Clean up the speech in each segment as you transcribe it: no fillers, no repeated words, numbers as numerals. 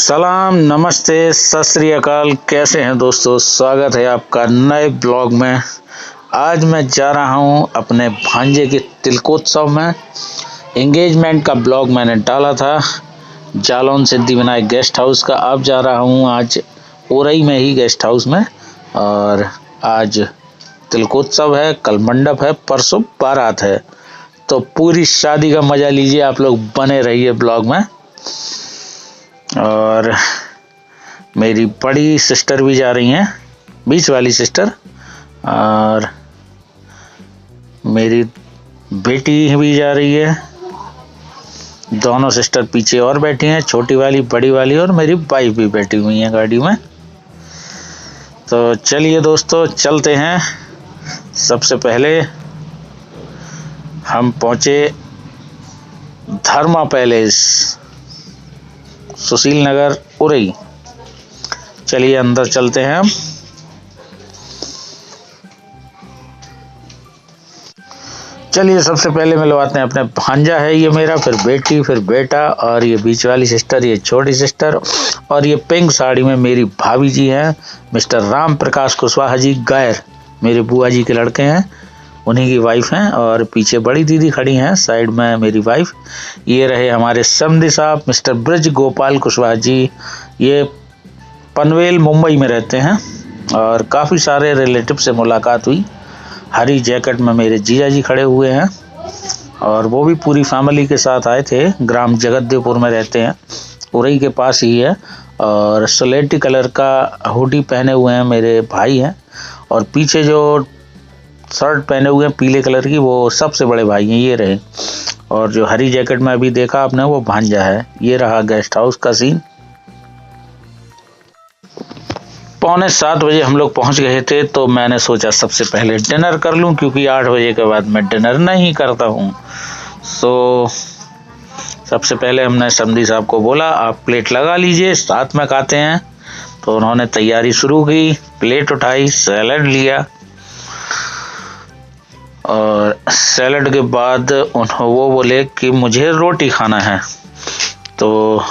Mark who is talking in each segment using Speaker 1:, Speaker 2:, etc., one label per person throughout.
Speaker 1: सलाम, नमस्ते, सत श्री अकाल। कैसे हैं दोस्तों? स्वागत है आपका नए ब्लॉग में। आज मैं जा रहा हूं अपने भांजे के तिलकोत्सव में। एंगेजमेंट का ब्लॉग मैंने डाला था जालौन सिद्धिविनायक गेस्ट हाउस का। अब जा रहा हूं आज उरई में ही गेस्ट हाउस में, और आज तिलकोत्सव है, कल मंडप है, परसों बारात है। तो पूरी शादी का मजा लीजिए, आप लोग बने रहिए ब्लॉग में। और मेरी बड़ी सिस्टर भी जा रही हैं, बीच वाली सिस्टर, और मेरी बेटी भी जा रही है। दोनों सिस्टर पीछे और बैठी हैं, छोटी वाली, बड़ी वाली, और मेरी वाइफ भी बैठी हुई हैं गाड़ी में। तो चलिए दोस्तों, चलते हैं। सबसे पहले हम पहुंचे धर्मा पैलेस, सुशील नगर, उरई। चलिए अंदर चलते हैं हम। चलिए सबसे पहले मिलवाते हैं अपने भांजा है ये मेरा, फिर बेटी, फिर बेटा, और ये बीच वाली सिस्टर, ये छोटी सिस्टर, और ये पिंक साड़ी में मेरी भाभी जी हैं, मिस्टर राम प्रकाश कुशवाहा जी गायर, मेरे बुआ जी के लड़के हैं, उन्हीं की वाइफ हैं। और पीछे बड़ी दीदी खड़ी हैं, साइड में मेरी वाइफ। ये रहे हमारे समधी साहब, मिस्टर ब्रज गोपाल कुशवाहा जी। ये पनवेल मुंबई में रहते हैं, और काफ़ी सारे रिलेटिव से मुलाकात हुई। हरी जैकेट में मेरे जीजा जी खड़े हुए हैं, और वो भी पूरी फैमिली के साथ आए थे। ग्राम जगतदेवपुर में रहते हैं, उरई के पास ही है। और स्लेटी कलर का हुडी पहने हुए हैं मेरे भाई हैं, और पीछे जो शर्ट पहने हुए हैं पीले कलर की, वो सबसे बड़े भाई हैं, ये रहे। और जो हरी जैकेट में अभी देखा आपने, वो भांजा है। ये रहा गेस्ट हाउस का सीन। 6:45 बजे हम लोग पहुंच गए थे, तो मैंने सोचा सबसे पहले डिनर कर लूं, क्योंकि 8 बजे के बाद मैं डिनर नहीं करता हूं। सो सबसे पहले हमने समधी साहब को बोला, आप प्लेट लगा लीजिए, साथ में खाते हैं। तो उन्होंने तैयारी शुरू की, प्लेट उठाई, सैलड लिया, और सैलड के बाद वो बोले कि मुझे रोटी खाना है। तो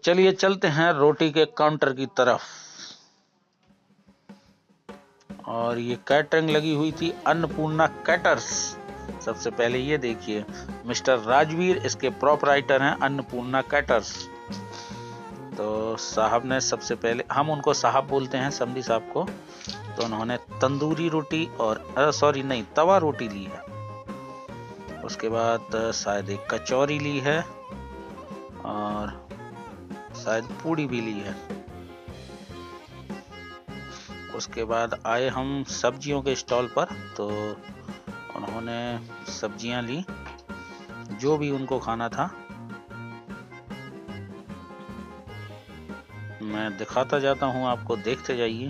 Speaker 1: चलिए चलते हैं रोटी के काउंटर की तरफ। और ये कैटरिंग लगी हुई थी, अन्नपूर्णा कैटर्स। सबसे पहले ये देखिए, मिस्टर राजवीर इसके प्रोपराइटर हैं, अन्नपूर्णा कैटर्स। तो साहब ने सबसे पहले, हम उनको साहब बोलते हैं, समधी साहब को, तो उन्होंने तंदूरी रोटी और तवा रोटी ली है। उसके बाद शायद एक कचौरी ली है, और शायद पूड़ी भी ली है। उसके बाद आए हम सब्जियों के स्टॉल पर, तो उन्होंने सब्जियां ली, जो भी उनको खाना था। मैं दिखाता जाता हूं आपको, देखते जाइए।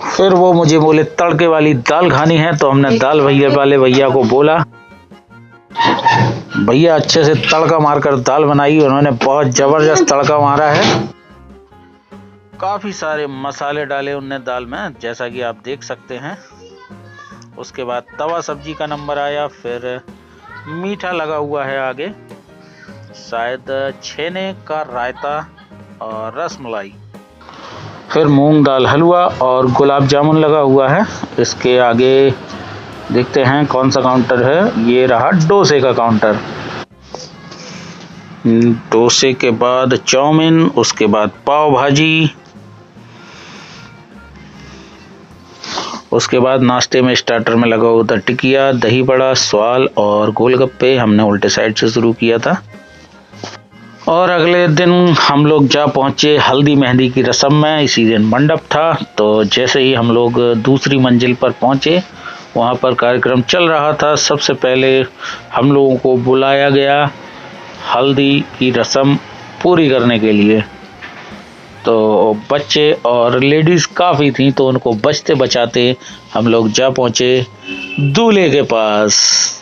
Speaker 1: फिर वो मुझे बोले तड़के वाली दाल खानी है, तो हमने दाल वाले भैया को बोला, भैया अच्छे से तड़का मारकर दाल बनाई। उन्होंने बहुत जबरदस्त तड़का मारा है, काफी सारे मसाले डाले उनने दाल में, जैसा कि आप देख सकते हैं। उसके बाद तवा सब्जी का नंबर आया, फिर मीठा लगा हुआ है आगे, शायद छेने का रायता और रसमलाई। फिर मूंग दाल हलवा और गुलाब जामुन लगा हुआ है। इसके आगे देखते हैं कौन सा काउंटर है। ये रहा डोसे का काउंटर। डोसे के बाद चाउमीन, उसके बाद पाव भाजी, उसके बाद नाश्ते में स्टार्टर में लगा हुआ था टिकिया, दही बड़ा, स्वाल और गोलगप्पे। हमने उल्टे साइड से शुरू किया था। और अगले दिन हम लोग जा पहुंचे हल्दी मेहंदी की रस्म में। इसी दिन मंडप था। तो जैसे ही हम लोग दूसरी मंजिल पर पहुंचे, वहां पर कार्यक्रम चल रहा था। सबसे पहले हम लोगों को बुलाया गया हल्दी की रस्म पूरी करने के लिए। तो बच्चे और लेडीज काफ़ी थी, तो उनको बचते बचाते हम लोग जा पहुंचे दूल्हे के पास।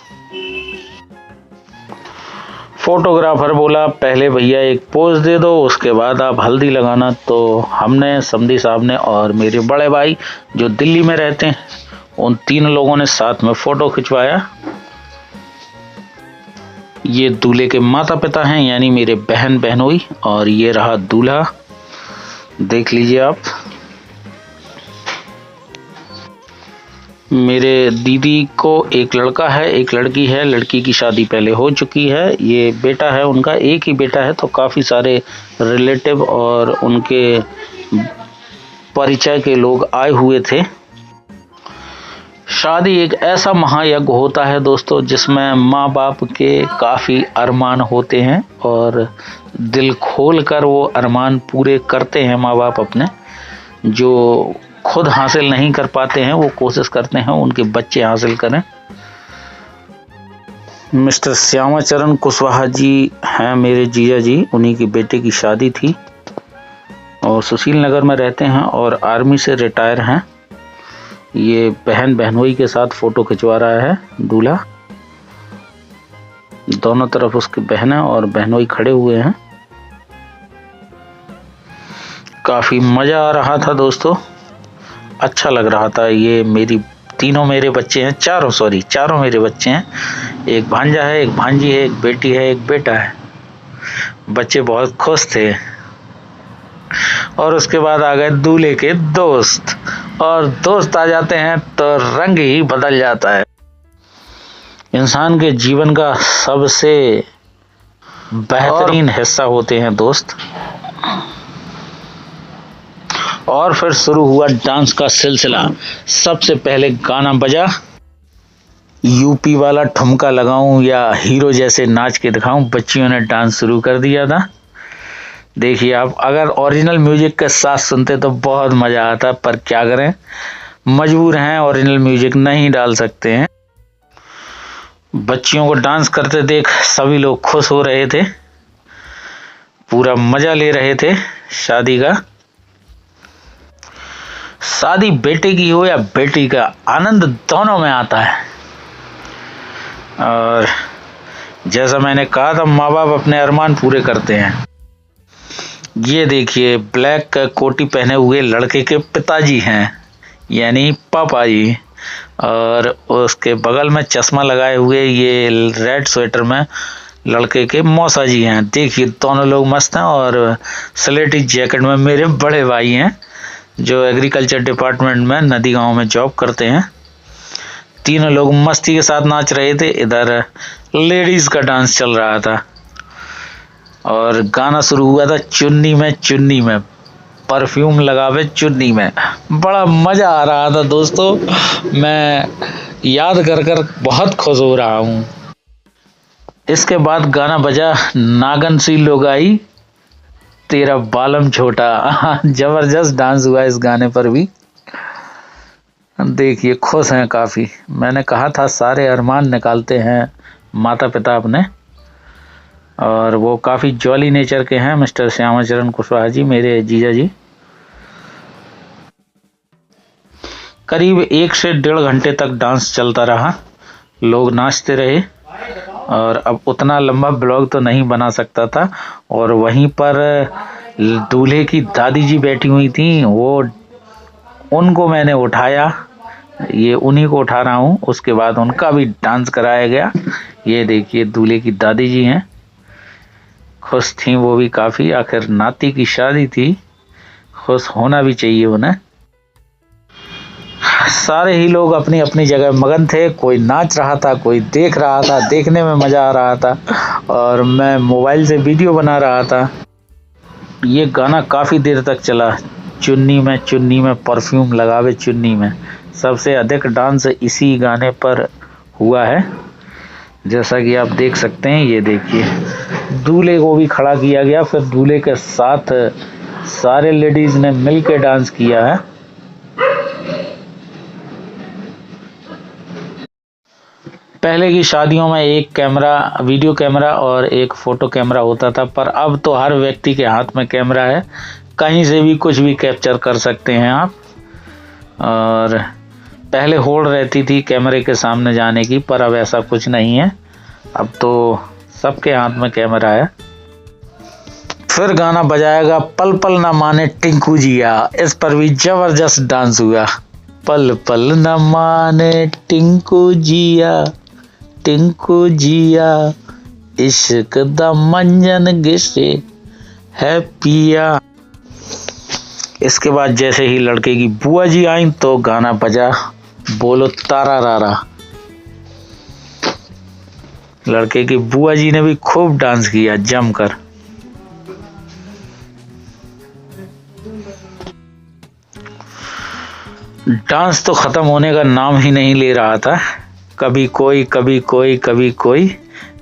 Speaker 1: फोटोग्राफर बोला, पहले भैया एक पोज दे दो, उसके बाद आप हल्दी लगाना। तो हमने, समधी साहब ने और मेरे बड़े भाई जो दिल्ली में रहते हैं, उन तीन लोगों ने साथ में फ़ोटो खिंचवाया। ये दूल्हे के माता पिता हैं, यानी मेरे बहन बहनोई, और ये रहा दूल्हा, देख लीजिए आप। मेरे दीदी को एक लड़का है, एक लड़की है। लड़की की शादी पहले हो चुकी है। ये बेटा है उनका, एक ही बेटा है, तो काफ़ी सारे रिलेटिव और उनके परिचय के लोग आए हुए थे। शादी एक ऐसा महायज्ञ होता है दोस्तों, जिसमें माँ बाप के काफ़ी अरमान होते हैं और दिल खोल कर वो अरमान पूरे करते हैं माँ बाप अपने। जो खुद हासिल नहीं कर पाते हैं वो कोशिश करते हैं उनके बच्चे हासिल करें। मिस्टर श्यामाचरण कुशवाहा जी हैं मेरे जीजा जी, उन्हीं की बेटे की शादी थी और सुशील नगर में रहते हैं और आर्मी से रिटायर हैं। ये बहन बहनोई के साथ फोटो खिंचवा रहा है दूल्हा। दोनों तरफ उसकी बहनें और बहनोई खड़े हुए हैं। काफ़ी मज़ा आ रहा था दोस्तों, अच्छा लग रहा था। ये तीनों मेरे बच्चे हैं, चारों मेरे बच्चे हैं। एक भांजा है, एक भांजी है, एक बेटी है, एक बेटा है। बच्चे बहुत खुश थे। और उसके बाद आ गए दूल्हे के दोस्त, और दोस्त आ जाते हैं तो रंग ही बदल जाता है। इंसान के जीवन का सबसे बेहतरीन हिस्सा होते हैं दोस्त। और फिर शुरू हुआ डांस का सिलसिला। सबसे पहले गाना बजा, यूपी वाला ठुमका लगाऊं या हीरो जैसे नाच के दिखाऊं, बच्चियों ने डांस शुरू कर दिया था। देखिए आप, अगर ओरिजिनल म्यूजिक के साथ सुनते तो बहुत मज़ा आता, पर क्या करें, मजबूर हैं, ओरिजिनल म्यूजिक नहीं डाल सकते हैं। बच्चियों को डांस करते देख सभी लोग खुश हो रहे थे, पूरा मज़ा ले रहे थे शादी का। शादी बेटे की हो या बेटी का, आनंद दोनों में आता है। और जैसा मैंने कहा था, माँ बाप अपने अरमान पूरे करते हैं। ये देखिए, ब्लैक कोटी पहने हुए लड़के के पिताजी हैं, यानी पापा जी, और उसके बगल में चश्मा लगाए हुए ये रेड स्वेटर में लड़के के मौसा जी हैं। देखिए दोनों लोग मस्त हैं। और स्लेटी जैकेट में मेरे बड़े भाई हैं, जो एग्रीकल्चर डिपार्टमेंट में नदी गांव में जॉब करते हैं। तीनों लोग मस्ती के साथ नाच रहे थे। इधर लेडीज का डांस चल रहा था और गाना शुरू हुआ था, चुन्नी में परफ्यूम लगावे चुन्नी में। बड़ा मज़ा आ रहा था दोस्तों, मैं याद कर बहुत खुश हो रहा हूँ। इसके बाद गाना बजा, नागन सी लुगाई तेरा बालम छोटा। जबरदस्त डांस हुआ इस गाने पर भी। देखिए खुश हैं काफ़ी। मैंने कहा था सारे अरमान निकालते हैं माता पिता अपने, और वो काफ़ी जॉली नेचर के हैं मिस्टर श्यामाचरण कुशवाहा जी, मेरे जीजा जी। करीब 1 से 1.5 घंटे तक डांस चलता रहा, लोग नाचते रहे। और अब उतना लंबा ब्लॉग तो नहीं बना सकता था। और वहीं पर दूल्हे की दादी जी बैठी हुई थी, उनको मैंने उठाया, ये उन्हीं को उठा रहा हूँ। उसके बाद उनका भी डांस कराया गया। ये देखिए दूल्हे की दादी जी हैं, खुश थी वो भी काफ़ी, आखिर नाती की शादी थी, खुश होना भी चाहिए उन्हें। सारे ही लोग अपनी अपनी जगह मगन थे, कोई नाच रहा था, कोई देख रहा था, देखने में मज़ा आ रहा था, और मैं मोबाइल से वीडियो बना रहा था। ये गाना काफ़ी देर तक चला, चुन्नी में परफ्यूम लगावे चुन्नी में। सबसे अधिक डांस इसी गाने पर हुआ है, जैसा कि आप देख सकते हैं। ये देखिए दूल्हे को भी खड़ा किया गया, फिर दूल्हे के साथ सारे लेडीज़ ने मिलकर डांस किया है। पहले की शादियों में एक कैमरा, वीडियो कैमरा और एक फ़ोटो कैमरा होता था, पर अब तो हर व्यक्ति के हाथ में कैमरा है, कहीं से भी कुछ भी कैप्चर कर सकते हैं आप। और पहले होड़ रहती थी कैमरे के सामने जाने की, पर अब ऐसा कुछ नहीं है, अब तो सबके हाथ में कैमरा है। फिर गाना बजाएगा, पल पल ना माने टिंकू जिया। इस पर भी जबरदस्त डांस हुआ। पल पल न माने टिंकू जिया, टिंकू जिया, इश्क दा मंजन गिसे है पिया। इसके बाद जैसे ही लड़के की बुआ जी आई तो गाना बजा, बोलो तारा रारा। लड़के की बुआ जी ने भी खूब डांस किया जमकर। डांस तो खत्म होने का नाम ही नहीं ले रहा था। कभी कोई कभी कोई कभी कोई,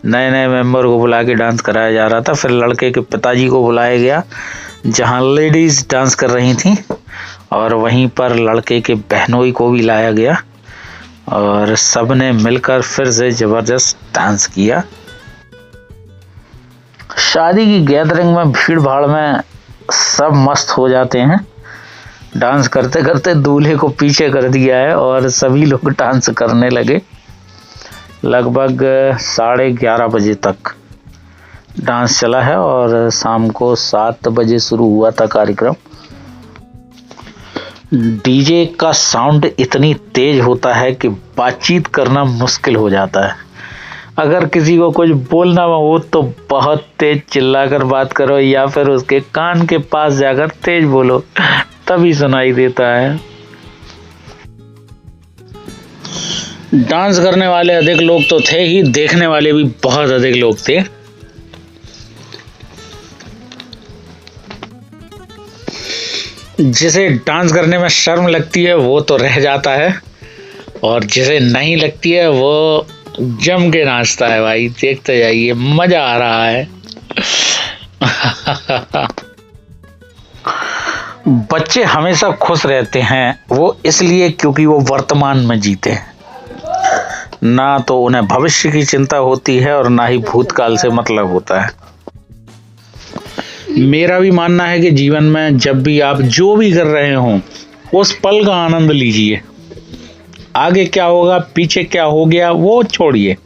Speaker 1: नए नए मेंबर को बुला के डांस कराया जा रहा था। फिर लड़के के पिताजी को बुलाया गया जहां लेडीज डांस कर रही थी, और वहीं पर लड़के के बहनोई को भी लाया गया और सबने मिलकर फिर से जबरदस्त डांस किया। शादी की गैदरिंग में भीड़ भाड़ में सब मस्त हो जाते हैं। डांस करते करते दूल्हे को पीछे कर दिया है और सभी लोग डांस करने लगे। लगभग 11:30 बजे तक डांस चला है और शाम को 7 बजे शुरू हुआ था कार्यक्रम। डीजे का साउंड इतनी तेज होता है कि बातचीत करना मुश्किल हो जाता है। अगर किसी को कुछ बोलना हो तो बहुत तेज चिल्लाकर बात करो या फिर उसके कान के पास जाकर तेज बोलो, तभी सुनाई देता है। डांस करने वाले अधिक लोग तो थे ही, देखने वाले भी बहुत अधिक लोग थे। जिसे डांस करने में शर्म लगती है वो तो रह जाता है, और जिसे नहीं लगती है वो जम के नाचता है। भाई देखते जाइए, मजा आ रहा है। बच्चे हमेशा खुश रहते हैं, वो इसलिए क्योंकि वो वर्तमान में जीते हैं। ना तो उन्हें भविष्य की चिंता होती है और ना ही भूतकाल से मतलब होता है। मेरा भी मानना है कि जीवन में जब भी आप जो भी कर रहे हो उस पल का आनंद लीजिए। आगे क्या होगा, पीछे क्या हो गया, वो छोड़िए।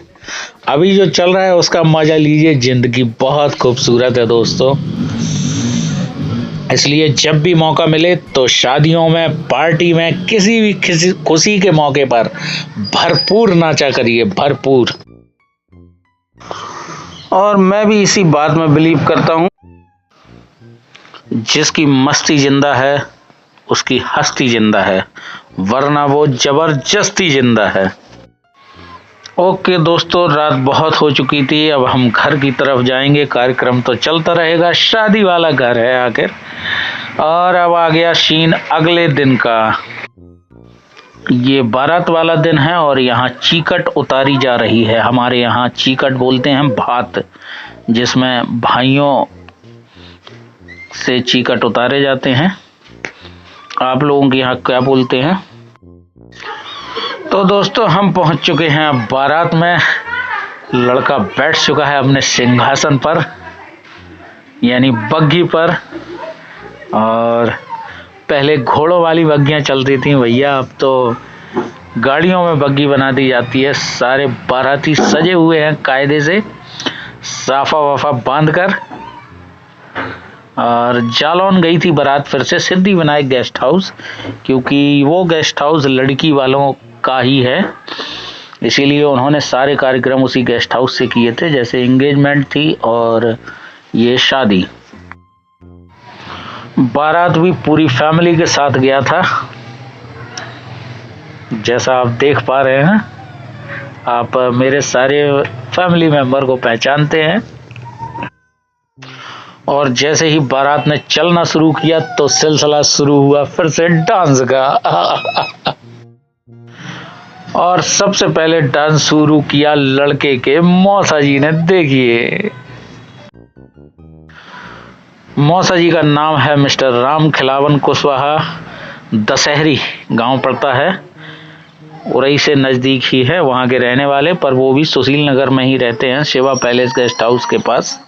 Speaker 1: अभी जो चल रहा है उसका मजा लीजिए। जिंदगी बहुत खूबसूरत है दोस्तों, इसलिए जब भी मौका मिले तो शादियों में, पार्टी में, किसी भी खुशी के मौके पर भरपूर नाचा करिए, भरपूर। और मैं भी इसी बात में बिलीव करता हूँ, जिसकी मस्ती जिंदा है उसकी हस्ती जिंदा है, वरना वो जबरदस्ती जिंदा है। ओके दोस्तों, रात बहुत हो चुकी थी, अब हम घर की तरफ जाएंगे। कार्यक्रम तो चलता रहेगा, शादी वाला घर है आखिर। और अब आ गया सीन अगले दिन का। ये बारात वाला दिन है और यहाँ चीकट उतारी जा रही है। हमारे यहाँ चीकट बोलते हैं भात, जिसमें भाइयों से चीकट उतारे जाते हैं। आप लोगों के यहाँ क्या बोलते हैं? तो दोस्तों हम पहुंच चुके हैं अब बारात में। लड़का बैठ चुका है अपने सिंहासन पर, यानी बग्घी पर। और पहले घोड़ों वाली बग्घियां चलती थी भैया, अब तो गाड़ियों में बग्घी बना दी जाती है। सारे बाराती सजे हुए हैं कायदे से, साफा वाफा बांध कर। और जालौन गई थी बारात फिर से सिद्धिविनायक गेस्ट हाउस, क्योंकि वो गेस्ट हाउस लड़की वालों का ही है, इसीलिए उन्होंने सारे कार्यक्रम उसी गेस्ट हाउस से किए थे। जैसे एंगेजमेंट थी और ये शादी। बारात भी पूरी फैमिली के साथ गया था, जैसा आप देख पा रहे हैं। आप मेरे सारे फैमिली मेंबर को पहचानते हैं। और जैसे ही बारात ने चलना शुरू किया तो सिलसिला शुरू हुआ फिर से डांस का। और सबसे पहले डांस शुरू किया लड़के के मौसा जी ने। देखिए, मौसा जी का नाम है मिस्टर राम खिलावन कुशवाहा। दशहरी गांव पड़ता है, उरई से नजदीक ही है, वहां के रहने वाले, पर वो भी सुशील नगर में ही रहते हैं, शिवा पैलेस गेस्ट हाउस के पास।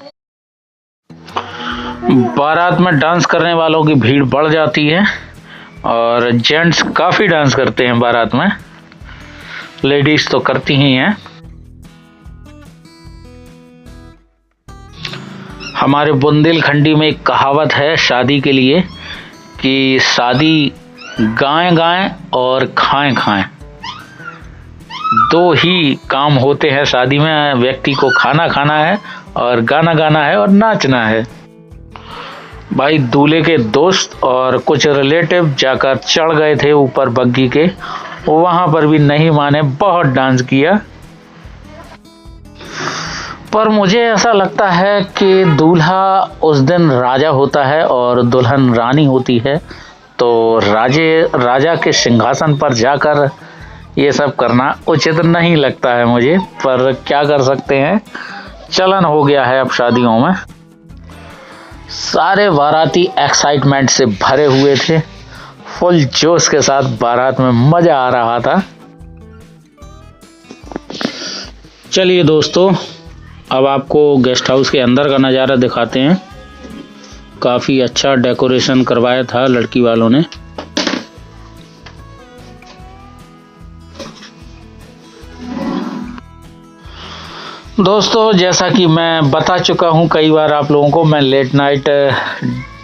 Speaker 1: बारात में डांस करने वालों की भीड़ बढ़ जाती है और जेंट्स काफी डांस करते हैं बारात में, लेडीज तो करती ही हैं। हमारे बुंदेलखंडी में एक कहावत है शादी के लिए कि शादी गाएं गाएं और खाएं खाएं। दो ही काम होते हैं शादी में, व्यक्ति को खाना खाना है और गाना गाना है और नाचना है। भाई दूल्हे के दोस्त और कुछ रिलेटिव जाकर चढ़ गए थे ऊपर बग्गी के, वहां पर भी नहीं माने, बहुत डांस किया। पर मुझे ऐसा लगता है कि दूल्हा उस दिन राजा होता है और दुल्हन रानी होती है, तो राजा के सिंहासन पर जाकर ये सब करना उचित नहीं लगता है मुझे, पर क्या कर सकते हैं, चलन हो गया है अब शादियों में। सारे बाराती एक्साइटमेंट से भरे हुए थे, फुल जोश के साथ बारात में मजा आ रहा था। चलिए दोस्तों, अब आपको गेस्ट हाउस के अंदर का नज़ारा दिखाते हैं। काफ़ी अच्छा डेकोरेशन करवाया था लड़की वालों ने। दोस्तों, जैसा कि मैं बता चुका हूं कई बार आप लोगों को, मैं लेट नाइट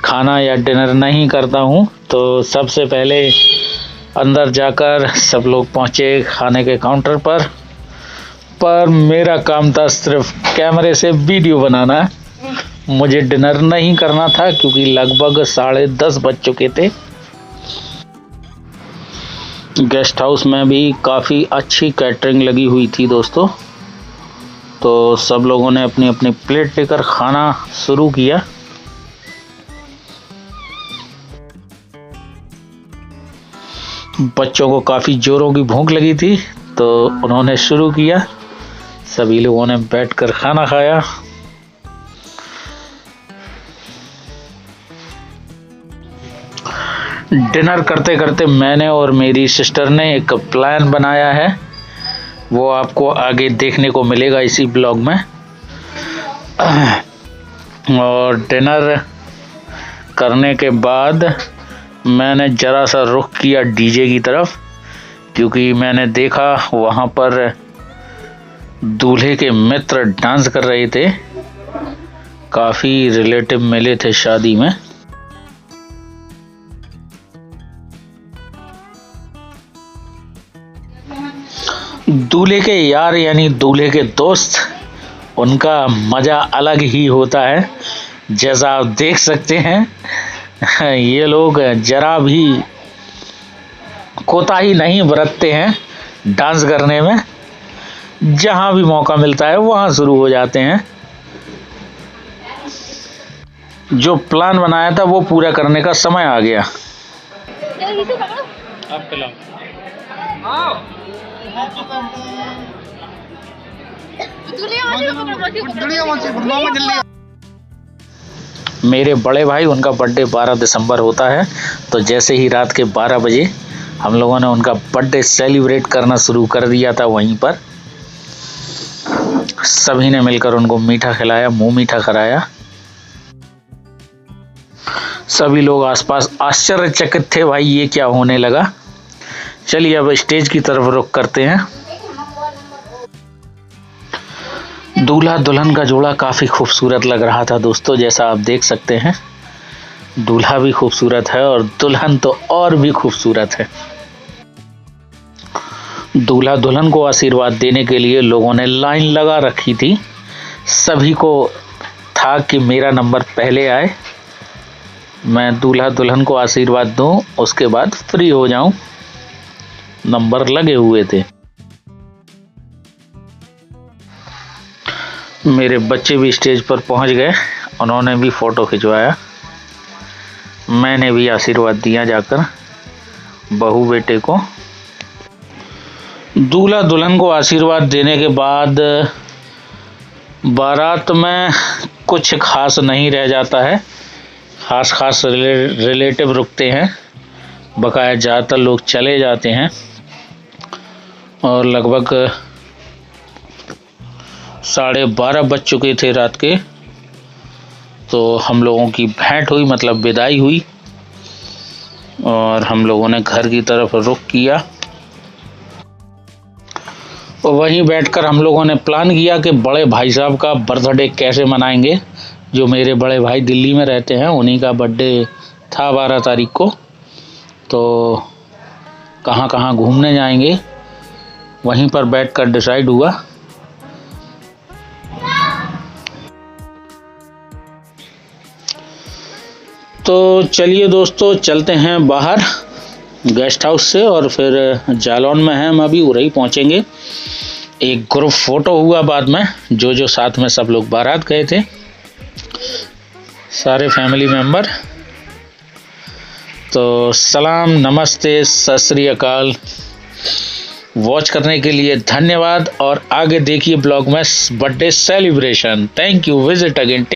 Speaker 1: खाना या डिनर नहीं करता हूं। तो सबसे पहले अंदर जाकर सब लोग पहुंचे खाने के काउंटर पर मेरा काम था सिर्फ कैमरे से वीडियो बनाना। मुझे डिनर नहीं करना था क्योंकि लगभग 10:30 बज चुके थे। गेस्ट हाउस में भी काफ़ी अच्छी कैटरिंग लगी हुई थी दोस्तों, तो सब लोगों ने अपनी अपनी प्लेट लेकर खाना शुरू किया। बच्चों को काफ़ी जोरों की भूख लगी थी तो उन्होंने शुरू किया। सभी लोगों ने बैठकर खाना खाया। डिनर करते करते मैंने और मेरी सिस्टर ने एक प्लान बनाया है, वो आपको आगे देखने को मिलेगा इसी ब्लॉग में। और डिनर करने के बाद मैंने ज़रा सा रुख किया डीजे की तरफ, क्योंकि मैंने देखा वहाँ पर दूल्हे के मित्र डांस कर रहे थे। काफ़ी रिलेटिव मिले थे शादी में। दूल्हे के यार यानी दूल्हे के दोस्त, उनका मज़ा अलग ही होता है। जैसा आप देख सकते हैं ये लोग जरा भी कोताही नहीं बरतते हैं डांस करने में। जहाँ भी मौका मिलता है वहाँ शुरू हो जाते हैं। जो प्लान बनाया था वो पूरा करने का समय आ गया। मेरे बड़े भाई, उनका बर्थडे 12 दिसंबर होता है, तो जैसे ही रात के 12 बजे हम लोगों ने उनका बर्थडे सेलिब्रेट करना शुरू कर दिया था। वहीं पर सभी ने मिलकर उनको मीठा खिलाया, मुंह मीठा कराया। सभी लोग आसपास आश्चर्यचकित थे, भाई ये क्या होने लगा। चलिए अब स्टेज की तरफ रुख करते हैं। दूल्हा दुल्हन का जोड़ा काफ़ी खूबसूरत लग रहा था दोस्तों, जैसा आप देख सकते हैं। दूल्हा भी खूबसूरत है और दुल्हन तो और भी खूबसूरत है। दूल्हा दुल्हन को आशीर्वाद देने के लिए लोगों ने लाइन लगा रखी थी। सभी को था कि मेरा नंबर पहले आए, मैं दूल्हा दुल्हन को आशीर्वाद दूं, उसके बाद फ्री हो जाऊं। नंबर लगे हुए थे। मेरे बच्चे भी स्टेज पर पहुंच गए, उन्होंने भी फ़ोटो खिंचवाया। मैंने भी आशीर्वाद दिया जाकर बहू बेटे को। दूल्हा दुल्हन को आशीर्वाद देने के बाद बारात में कुछ खास नहीं रह जाता है। खास रिलेटिव रुकते हैं, बकाया ज़्यादातर लोग चले जाते हैं। और लगभग 12:30 बज चुके थे रात के, तो हम लोगों की भेंट हुई, मतलब विदाई हुई, और हम लोगों ने घर की तरफ रुख किया। और वहीं बैठकर हम लोगों ने प्लान किया कि बड़े भाई साहब का बर्थडे कैसे मनाएंगे। जो मेरे बड़े भाई दिल्ली में रहते हैं, उन्हीं का बर्थडे था 12 तारीख को। तो कहाँ कहाँ घूमने जाएंगे, वहीं पर बैठकर डिसाइड हुआ। तो चलिए दोस्तों, चलते हैं बाहर गेस्ट हाउस से और फिर जालौन में हैं हम अभी, उरई पहुंचेंगे। एक ग्रुप फोटो हुआ बाद में, जो साथ में सब लोग बारात गए थे, सारे फैमिली मेंबर। तो सलाम, नमस्ते, सत श्री अकाल। वॉच करने के लिए धन्यवाद और आगे देखिए ब्लॉग में birthday celebration. Thank you, visit again.